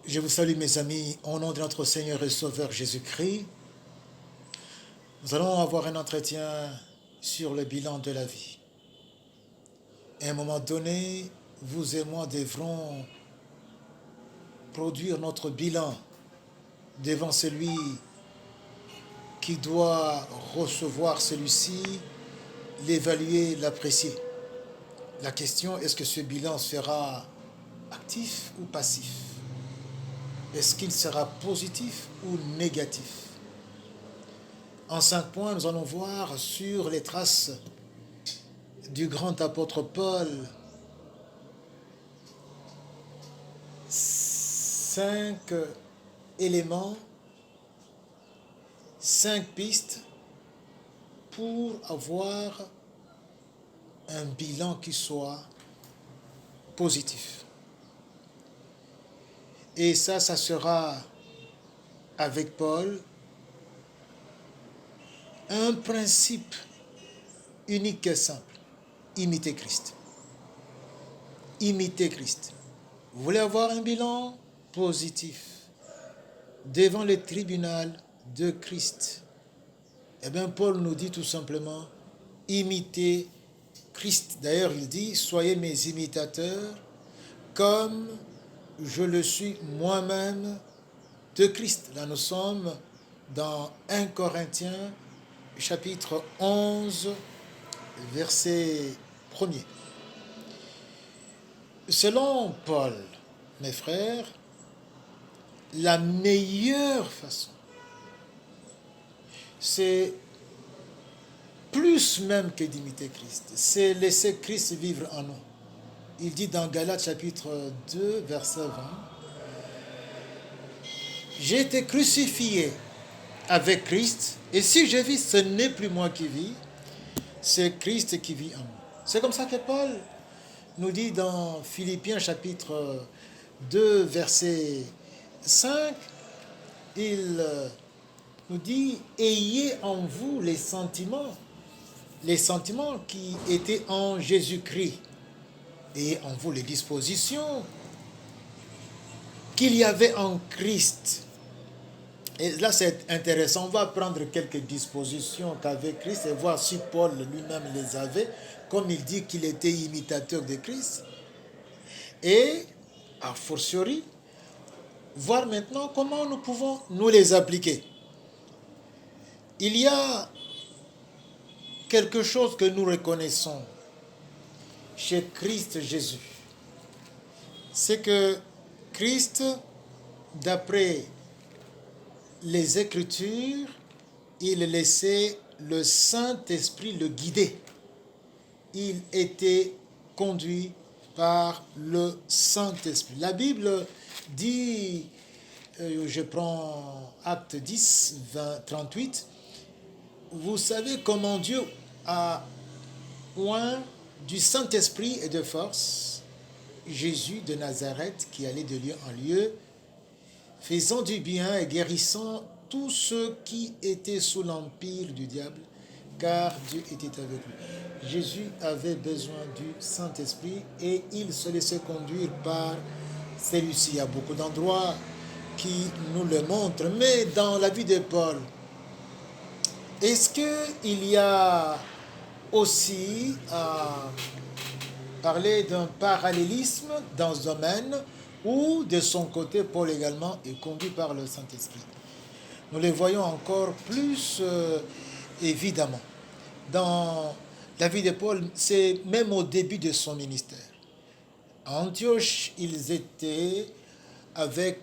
Je vous salue mes amis, au nom de notre Seigneur et Sauveur Jésus-Christ. Nous allons avoir un entretien sur le bilan de la vie. À un moment donné, vous et moi devrons produire notre bilan devant celui qui doit recevoir celui-ci, l'évaluer, l'apprécier. La question, est-ce que ce bilan sera actif ou passif? Est-ce qu'il sera positif ou négatif? En 5 points, nous allons voir sur les traces du grand apôtre Paul 5 éléments, 5 pistes pour avoir un bilan qui soit positif. Et ça sera avec Paul un principe unique et simple. Imiter Christ. Imiter Christ. Vous voulez avoir un bilan positif devant le tribunal de Christ. Eh bien, Paul nous dit tout simplement, imitez Christ. D'ailleurs, il dit, soyez mes imitateurs comme je le suis moi-même de Christ. Là, nous sommes dans 1 Corinthiens, chapitre 11, verset 1er. Selon Paul, mes frères, la meilleure façon, c'est plus même que d'imiter Christ, c'est laisser Christ vivre en nous. Il dit dans Galates chapitre 2, verset 20, « J'ai été crucifié avec Christ, et si je vis, ce n'est plus moi qui vis, c'est Christ qui vit en moi. » C'est comme ça que Paul nous dit dans Philippiens chapitre 2, verset 5, il nous dit, « Ayez en vous les sentiments qui étaient en Jésus-Christ, et en vous les dispositions qu'il y avait en Christ. » Et là, c'est intéressant. On va prendre quelques dispositions qu'avait Christ et voir si Paul lui-même les avait, comme il dit qu'il était imitateur de Christ. Et, a fortiori, voir maintenant comment nous pouvons nous les appliquer. Il y a quelque chose que nous reconnaissons chez Christ Jésus. C'est que Christ, d'après les Écritures, il laissait le Saint-Esprit le guider. Il était conduit par le Saint-Esprit. La Bible dit, je prends Acte 10, 20, 38, vous savez comment Dieu a oint du Saint-Esprit et de force Jésus de Nazareth qui allait de lieu en lieu, faisant du bien et guérissant tous ceux qui étaient sous l'empire du diable, car Dieu était avec lui. Jésus avait besoin du Saint-Esprit et il se laissait conduire par celui-ci. Il y a beaucoup d'endroits qui nous le montrent, mais dans la vie de Paul, est-ce qu'il y a aussi à parler d'un parallélisme dans ce domaine où, de son côté, Paul également est conduit par le Saint-Esprit? Nous les voyons encore plus évidemment. Dans la vie de Paul, c'est même au début de son ministère. À Antioche, ils étaient avec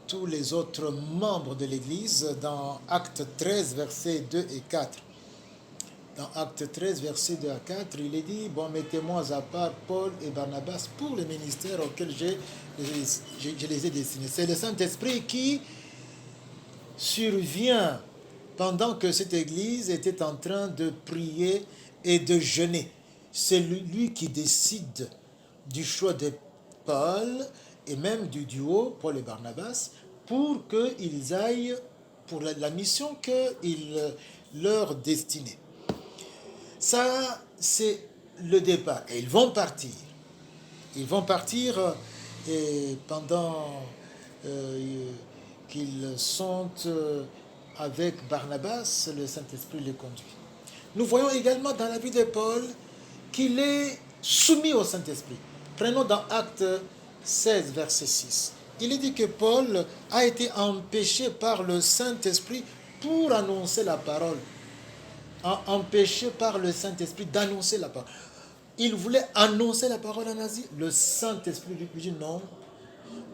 tous les autres membres de l'Église dans Acte 13, versets 2 et 4. Dans Acte 13, versets 2 à 4, il est dit, bon, mettez-moi à part Paul et Barnabas pour le ministère auquel je les ai destinés. C'est le Saint-Esprit qui survient pendant que cette église était en train de prier et de jeûner. C'est lui qui décide du choix de Paul et même du duo Paul et Barnabas pour qu'ils aillent pour la mission qu'il leur destinait. Ça, c'est le départ. Et ils vont partir. Ils vont partir et pendant qu'ils sont avec Barnabas, le Saint-Esprit les conduit. Nous voyons également dans la vie de Paul qu'il est soumis au Saint-Esprit. Prenons dans Actes 16, verset 6. Il est dit que Paul a été empêché par le Saint-Esprit pour annoncer la parole. Empêché par le Saint-Esprit d'annoncer la parole. Il voulait annoncer la parole en Asie. Le Saint-Esprit lui dit non.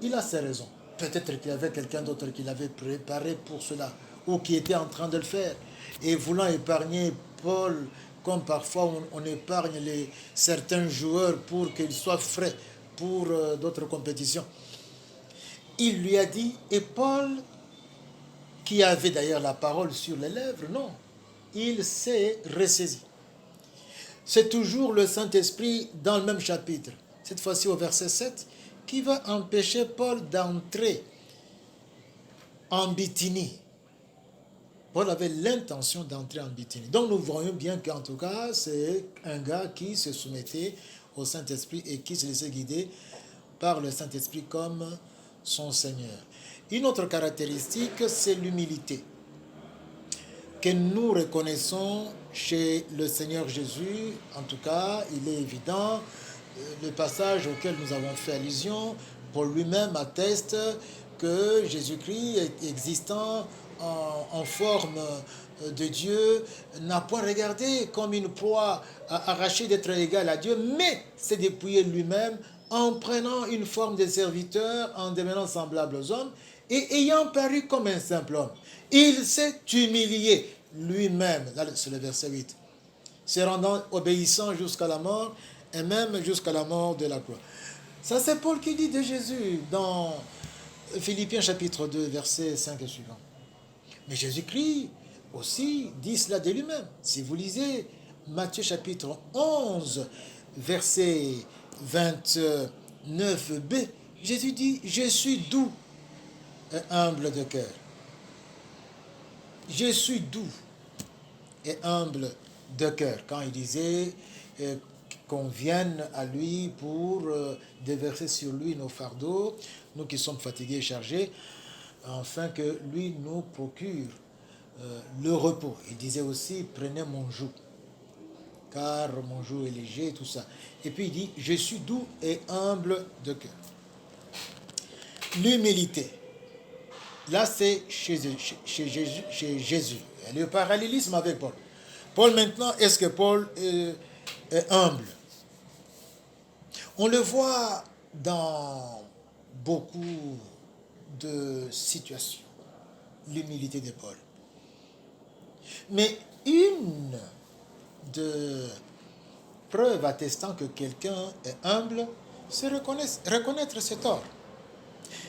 Il a ses raisons. Peut-être qu'il y avait quelqu'un d'autre qui l'avait préparé pour cela, ou qui était en train de le faire. Et voulant épargner Paul, comme parfois on épargne certains joueurs pour qu'ils soient frais pour d'autres compétitions. Il lui a dit, et Paul, qui avait d'ailleurs la parole sur les lèvres, non, il s'est ressaisi. C'est toujours le Saint-Esprit dans le même chapitre, cette fois-ci au verset 7, qui va empêcher Paul d'entrer en Bithynie. Paul avait l'intention d'entrer en Bithynie. Donc nous voyons bien qu'en tout cas, c'est un gars qui se soumettait au Saint-Esprit et qui se laissait guider par le Saint-Esprit comme son Seigneur. Une autre caractéristique, c'est l'humilité que nous reconnaissons chez le Seigneur Jésus. En tout cas, il est évident, le passage auquel nous avons fait allusion, Paul lui-même atteste que Jésus-Christ est existant en forme de Dieu, n'a point regardé comme une proie arrachée d'être égal à Dieu, mais s'est dépouillé lui-même en prenant une forme de serviteur, en devenant semblable aux hommes, et ayant paru comme un simple homme. Il s'est humilié lui-même, là c'est le verset 8, se rendant obéissant jusqu'à la mort, et même jusqu'à la mort de la croix. Ça c'est Paul qui dit de Jésus dans Philippiens chapitre 2, verset 5 et suivant. Mais Jésus-Christ aussi dit cela de lui-même. Si vous lisez Matthieu chapitre 11, verset 29b, Jésus dit, je suis doux et humble de cœur. Je suis doux et humble de cœur. Quand il disait qu'on vienne à lui pour déverser sur lui nos fardeaux, nous qui sommes fatigués et chargés, afin que lui nous procure le repos. Il disait aussi, prenez mon joug, car mon joug est léger et tout ça. Et puis il dit, je suis doux et humble de cœur. L'humilité. Là, c'est chez Jésus. Et le parallélisme avec Paul. Paul maintenant, est-ce que Paul est humble? On le voit dans beaucoup de situations, l'humilité de Paul. Mais une de preuves attestant que quelqu'un est humble, c'est reconnaître ses torts.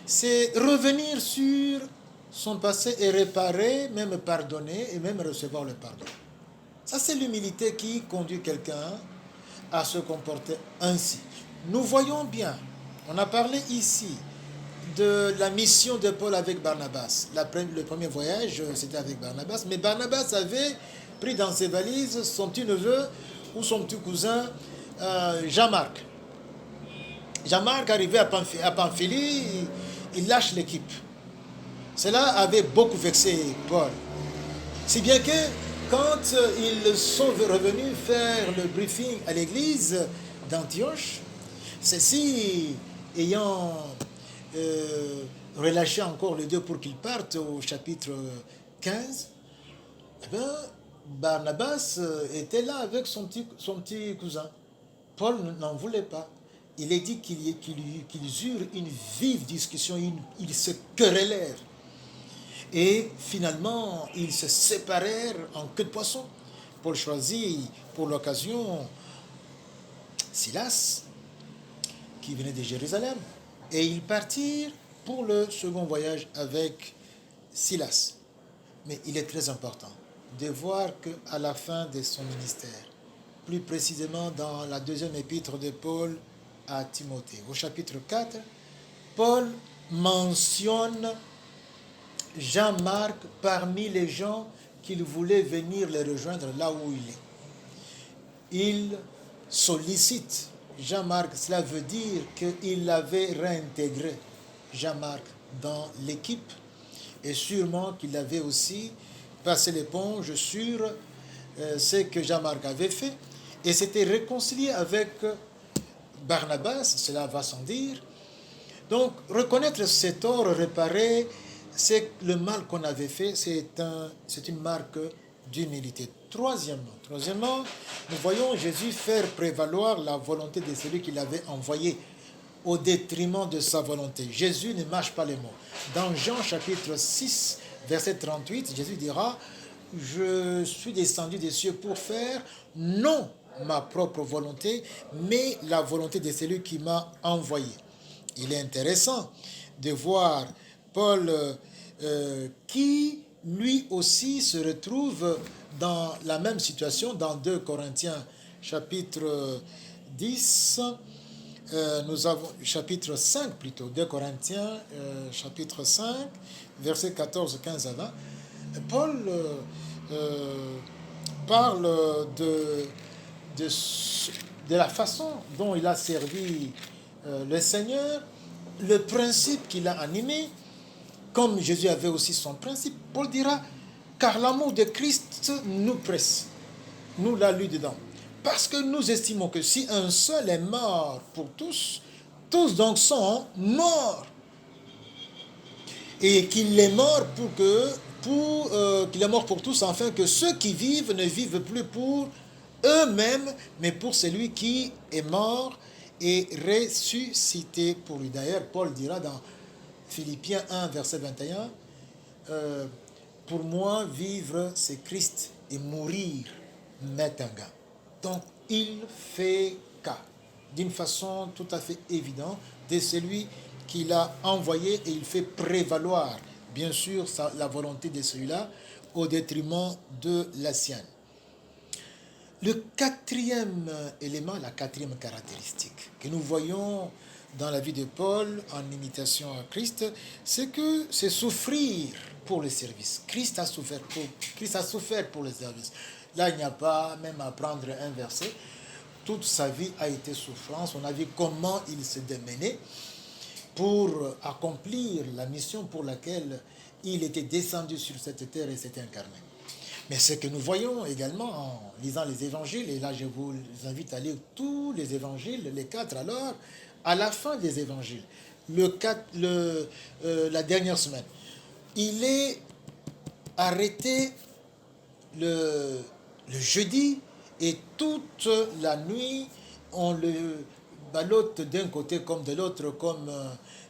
C'est revenir sur son passé et réparer, même pardonner et même recevoir le pardon. Ça, c'est l'humilité qui conduit quelqu'un à se comporter ainsi. Nous voyons bien, on a parlé ici de la mission de Paul avec Barnabas. Le premier voyage, c'était avec Barnabas, mais Barnabas avait pris dans ses valises son petit neveu ou son petit cousin Jean-Marc. Jean-Marc, arrivé à Pamphylie, il lâche l'équipe. Cela avait beaucoup vexé Paul. Si bien que quand ils sont revenus faire le briefing à l'église d'Antioche, ceux-ci ayant relâché encore les deux pour qu'ils partent au chapitre 15, eh bien, Barnabas était là avec son petit cousin. Paul n'en voulait pas. Il est dit qu'ils eurent une vive discussion, ils se querellèrent. Et finalement, ils se séparèrent en queue de poisson. Paul choisit pour l'occasion Silas, qui venait de Jérusalem. Et ils partirent pour le second voyage avec Silas. Mais il est très important de voir qu'à la fin de son ministère, plus précisément dans la deuxième épître de Paul à Timothée, au chapitre 4, Paul mentionne Jean-Marc parmi les gens qu'il voulait venir les rejoindre là où il est. Il sollicite Jean-Marc, cela veut dire qu'il avait réintégré Jean-Marc dans l'équipe et sûrement qu'il avait aussi passé l'éponge sur ce que Jean-Marc avait fait et s'était réconcilié avec Barnabas, cela va sans dire. Donc, reconnaître ses torts, réparer c'est le mal qu'on avait fait, c'est une marque d'humilité. Troisièmement, nous voyons Jésus faire prévaloir la volonté de celui qu'il avait envoyé au détriment de sa volonté. Jésus ne mâche pas les mots. Dans Jean chapitre 6, verset 38, Jésus dira, « Je suis descendu des cieux pour faire non ma propre volonté, mais la volonté de celui qui m'a envoyé. » Il est intéressant de voir Paul qui lui aussi se retrouve dans la même situation dans 2 Corinthiens chapitre 10, nous avons chapitre 5 plutôt, 2 Corinthiens chapitre 5, versets 14, 15 à 20. Paul parle de la façon dont il a servi le Seigneur, le principe qu'il a animé, comme Jésus avait aussi son principe. Paul dira, car l'amour de Christ nous presse. Nous l'a lu dedans. Parce que nous estimons que si un seul est mort pour tous, tous donc sont morts. Et qu'il est mort qu'il est mort pour tous, afin que ceux qui vivent ne vivent plus pour eux-mêmes, mais pour celui qui est mort et ressuscité pour lui. D'ailleurs, Paul dira dans Philippiens 1, verset 21, pour moi, vivre, c'est Christ, et mourir m'est un gain. Donc, il fait cas, d'une façon tout à fait évidente, de celui qu'il a envoyé, et il fait prévaloir, bien sûr, la volonté de celui-là, au détriment de la sienne. Le quatrième élément, la quatrième caractéristique que nous voyons dans la vie de Paul, en imitation à Christ, c'est que c'est souffrir pour le service. Christ a souffert pour le service. Là, il n'y a pas même à prendre un verset. Toute sa vie a été souffrance. On a vu comment il se démenait pour accomplir la mission pour laquelle il était descendu sur cette terre et s'était incarné. Mais ce que nous voyons également en lisant les évangiles, et là je vous invite à lire tous les évangiles, les 4 alors, à la fin des évangiles, la dernière semaine, il est arrêté le jeudi et toute la nuit, on le ballotte d'un côté comme de l'autre comme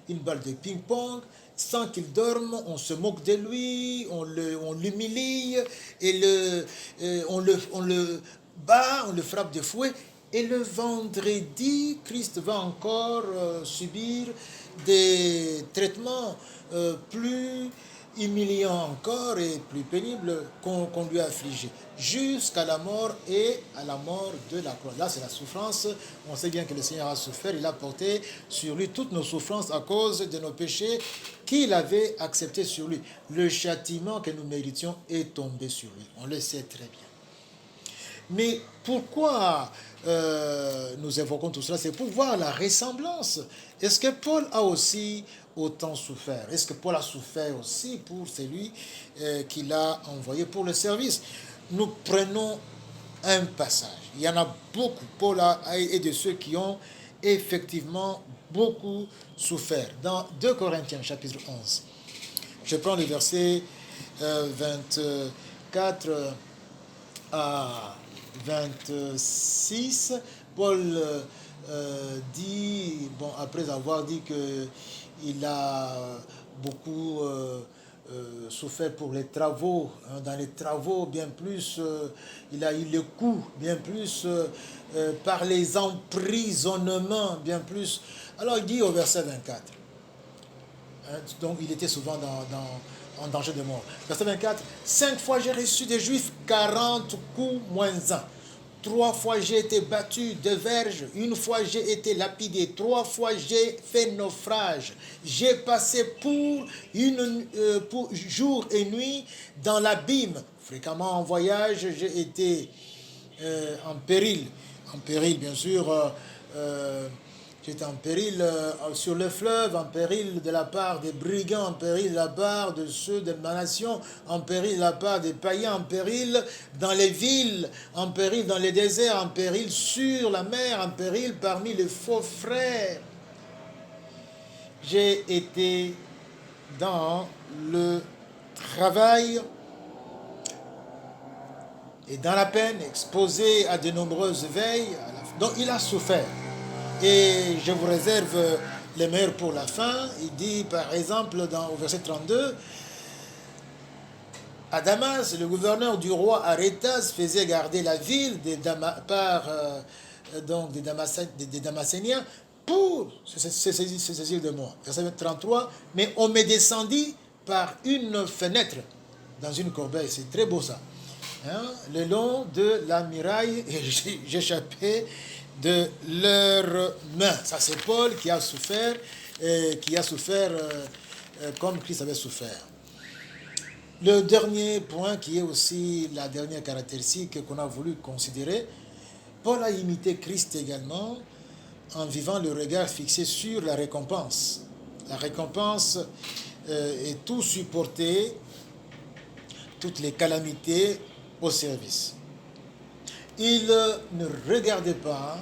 une balle de ping-pong. Sans qu'il dorme, on se moque de lui, on l'humilie, et on le bat, on le frappe de fouet. Et le vendredi, Christ va encore subir des traitements plus humiliants encore et plus pénibles qu'on lui a affligés, jusqu'à la mort et à la mort de la croix. Là, c'est la souffrance. On sait bien que le Seigneur a souffert. Il a porté sur lui toutes nos souffrances à cause de nos péchés qu'il avait acceptés sur lui. Le châtiment que nous méritions est tombé sur lui. On le sait très bien. Mais pourquoi nous évoquons tout cela? C'est pour voir la ressemblance. Est-ce que Paul a aussi autant souffert? Est-ce que Paul a souffert aussi pour celui qu'il a envoyé pour le service? Nous prenons un passage. Il y en a beaucoup. Paul est de ceux qui ont effectivement beaucoup souffert. Dans 2 Corinthiens, chapitre 11, je prends le verset 24 à 26, Paul dit, après avoir dit qu'il a beaucoup souffert pour les travaux, dans les travaux bien plus, il a eu le coup bien plus par les emprisonnements bien plus. Alors il dit au verset 24, donc il était souvent en danger de mort. Verset 24, 5 fois j'ai reçu des Juifs 40 coups moins 1. 3 fois j'ai été battu de verge, 1 fois j'ai été lapidé, 3 fois j'ai fait naufrage. J'ai passé pour jour et nuit dans l'abîme. Fréquemment en voyage, j'ai été en péril bien sûr, j'étais en péril sur le fleuve, en péril de la part des brigands, en péril de la part de ceux de ma nation, en péril de la part des païens, en péril dans les villes, en péril dans les déserts, en péril sur la mer, en péril parmi les faux frères. J'ai été dans le travail et dans la peine, exposé à de nombreuses veilles, donc il a souffert. Et je vous réserve les meilleurs pour la fin. Il dit par exemple au verset 32, à Damas, le gouverneur du roi Arétas faisait garder la ville des Damascéniens pour se saisir de moi. Verset 33, mais on me descendit par une fenêtre dans une corbeille. C'est très beau ça. Hein, le long de la muraille, et j'échappais de leurs mains. Ça, c'est Paul qui a souffert, comme Christ avait souffert. Le dernier point, qui est aussi la dernière caractéristique qu'on a voulu considérer, Paul a imité Christ également en vivant le regard fixé sur la récompense. La récompense est tout supporter, toutes les calamités au service. Il ne regardait pas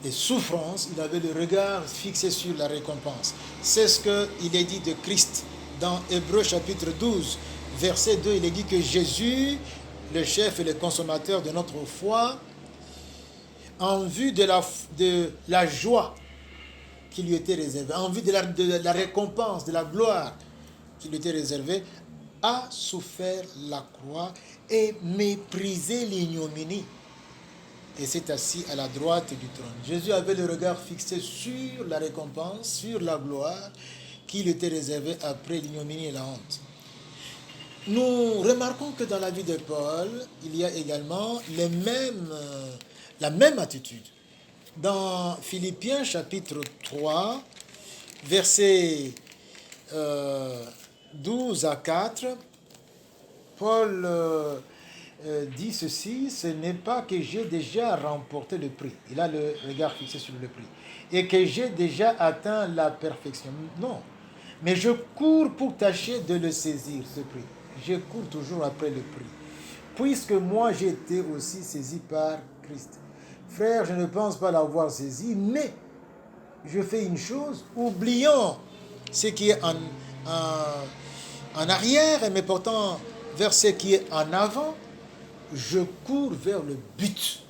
les souffrances, il avait le regard fixé sur la récompense. C'est ce qu'il est dit de Christ dans Hébreux chapitre 12, verset 2. Il est dit que Jésus, le chef et le consommateur de notre foi, en vue de la joie qui lui était réservée, en vue de la récompense, de la gloire qui lui était réservée, a souffert la croix et méprisé l'ignominie et s'est assis à la droite du trône. Jésus avait le regard fixé sur la récompense, sur la gloire qui lui était réservée après l'ignominie et la honte. Nous remarquons que dans la vie de Paul, il y a également la même attitude. Dans Philippiens chapitre 3, versets 12 à 4, Paul dit ceci, ce n'est pas que j'ai déjà remporté le prix. Il a le regard fixé sur le prix. Et que j'ai déjà atteint la perfection. Non. Mais je cours pour tâcher de le saisir, ce prix. Je cours toujours après le prix. Puisque moi j'ai été aussi saisi par Christ. Frère, je ne pense pas l'avoir saisi, mais je fais une chose, oubliant ce qui est en arrière, mais pourtant vers ce qui est en avant, je cours vers le but.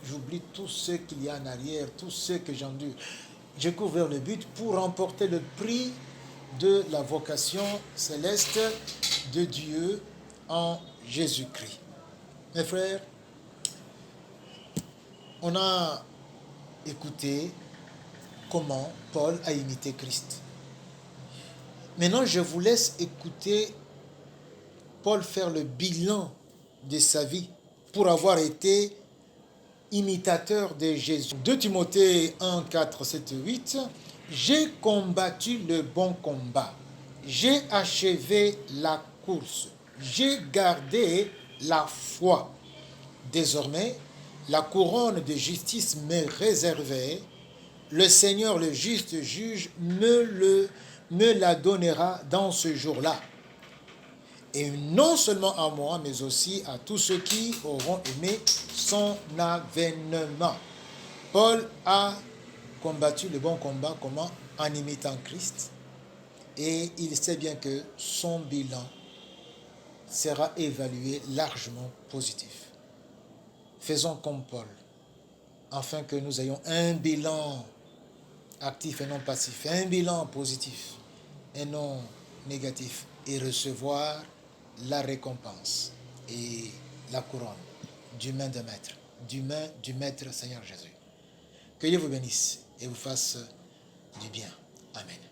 J'oublie tout ce qu'il y a en arrière, tout ce que j'endure. Je cours vers le but pour remporter le prix de la vocation céleste de Dieu en Jésus-Christ. Mes frères, on a écouté comment Paul a imité Christ. Maintenant, je vous laisse écouter Paul faire le bilan de sa vie pour avoir été imitateur de Jésus. 2 Timothée 1, 4, 7, 8. J'ai combattu le bon combat. J'ai achevé la course. J'ai gardé la foi. Désormais, la couronne de justice m'est réservée. Le Seigneur, le juste juge, me la donnera dans ce jour-là. Et non seulement à moi, mais aussi à tous ceux qui auront aimé son avènement. Paul a combattu le bon combat, comment? En imitant Christ. Et il sait bien que son bilan sera évalué largement positif. Faisons comme Paul, afin que nous ayons un bilan actif et non passif, un bilan positif et non négatif, et recevoir la récompense et la couronne du main de maître, du maître Seigneur Jésus. Que Dieu vous bénisse et vous fasse du bien. Amen.